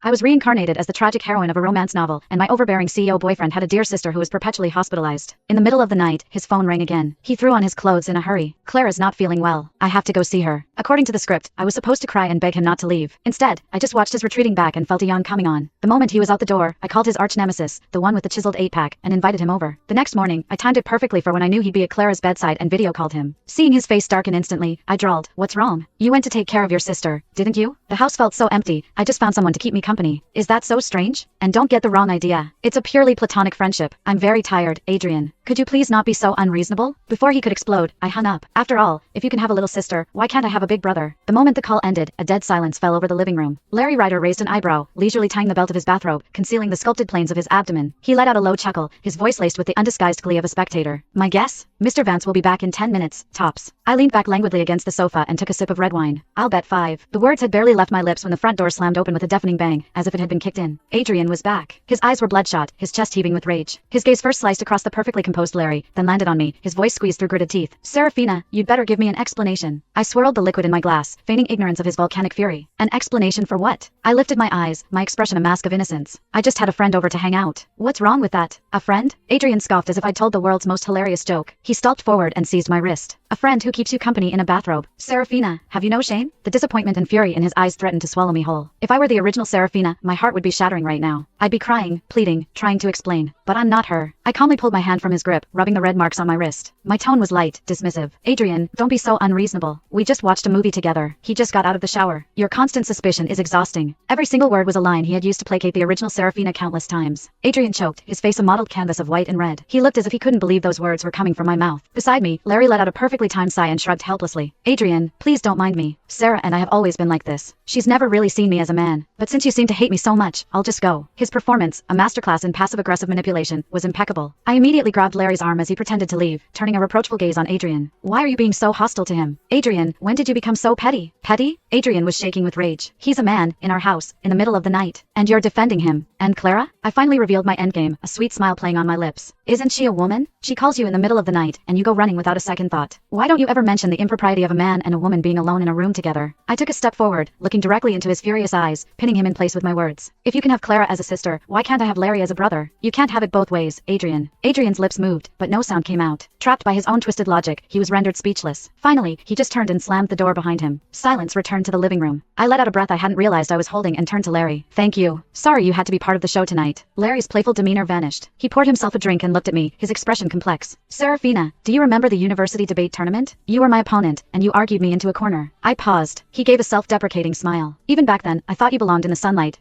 I was reincarnated as the tragic heroine of a romance novel, and my overbearing CEO boyfriend had a dear sister who was perpetually hospitalized. In the middle of the night, his phone rang again. He threw on his clothes in a hurry. Clara's not feeling well. I have to go see her. According to the script, I was supposed to cry and beg him not to leave. Instead, I just watched his retreating back and felt a yawn coming on. The moment he was out the door, I called his arch nemesis, the one with the chiseled 8-pack, and invited him over. The next morning, I timed it perfectly for when I knew he'd be at Clara's bedside and video called him. Seeing his face darken instantly, I drawled, "What's wrong? You went to take care of your sister, didn't you?" The house felt so empty. I just found someone to keep me company. Is that so strange? And don't get the wrong idea. It's a purely platonic friendship. I'm very tired, Adrian. Could you please not be so unreasonable? Before he could explode, I hung up. After all, if you can have a little sister, why can't I have a big brother? The moment the call ended, a dead silence fell over the living room. Larry Ryder raised an eyebrow, leisurely tying the belt of his bathrobe, concealing the sculpted planes of his abdomen. He let out a low chuckle, his voice laced with the undisguised glee of a spectator. My guess? Mr. Vance will be back in 10 minutes, tops. I leaned back languidly against the sofa and took a sip of red wine. I'll bet 5. The words had barely left my lips when the front door slammed open with a deafening bang, as if it had been kicked in. Adrian was back. His eyes were bloodshot, his chest heaving with rage. His gaze first sliced across the perfectly composed Larry, then landed on me, his voice squeezed through gritted teeth. Serafina, you'd better give me an explanation. I swirled the liquid in my glass, feigning ignorance of his volcanic fury. An explanation for what? I lifted my eyes, my expression a mask of innocence. I just had a friend over to hang out. What's wrong with that? A friend? Adrian scoffed as if I'd told the world's most hilarious joke. He stalked forward and seized my wrist. A friend who keeps you company in a bathrobe. Serafina, have you no shame? The disappointment and fury in his eyes threatened to swallow me whole. If I were the original Serafina, my heart would be shattering right now. I'd be crying, pleading, trying to explain. But I'm not her. I calmly pulled my hand from his grip, rubbing the red marks on my wrist. My tone was light, dismissive. Adrian, don't be so unreasonable. We just watched a movie together. He just got out of the shower. Your constant suspicion is exhausting. Every single word was a line he had used to placate the original Serafina countless times. Adrian choked, his face a mottled canvas of white and red. He looked as if he couldn't believe those words were coming from my mouth. Beside me, Larry let out a perfectly timed sigh and shrugged helplessly. Adrian, please don't mind me. Sarah and I have always been like this. She's never really seen me as a man. But since you seem to hate me so much, I'll just go. His performance, a masterclass in passive-aggressive manipulation, was impeccable. I immediately grabbed Larry's arm as he pretended to leave, turning a reproachful gaze on Adrian. Why are you being so hostile to him? Adrian, when did you become so petty? Petty? Adrian was shaking with rage. He's a man, in our house, in the middle of the night. And you're defending him. And Clara? I finally revealed my endgame, a sweet smile playing on my lips. Isn't she a woman? She calls you in the middle of the night, and you go running without a second thought. Why don't you ever mention the impropriety of a man and a woman being alone in a room together? I took a step forward, looking directly into his furious eyes, pinning him in place with my words. If you can have Clara as a sister, why can't I have Larry as a brother? You can't have it both ways, Adrian. Adrian's lips moved, but no sound came out. Trapped by his own twisted logic, he was rendered speechless. Finally, he just turned and slammed the door behind him. Silence returned to the living room. I let out a breath I hadn't realized I was holding and turned to Larry. Thank you. Sorry you had to be part of the show tonight. Larry's playful demeanor vanished. He poured himself a drink and looked at me, his expression complex. Serafina, do you remember the university debate tournament? You were my opponent, and you argued me into a corner. I paused. He gave a self-deprecating smile. Even back then, I thought you belonged in the sunlight,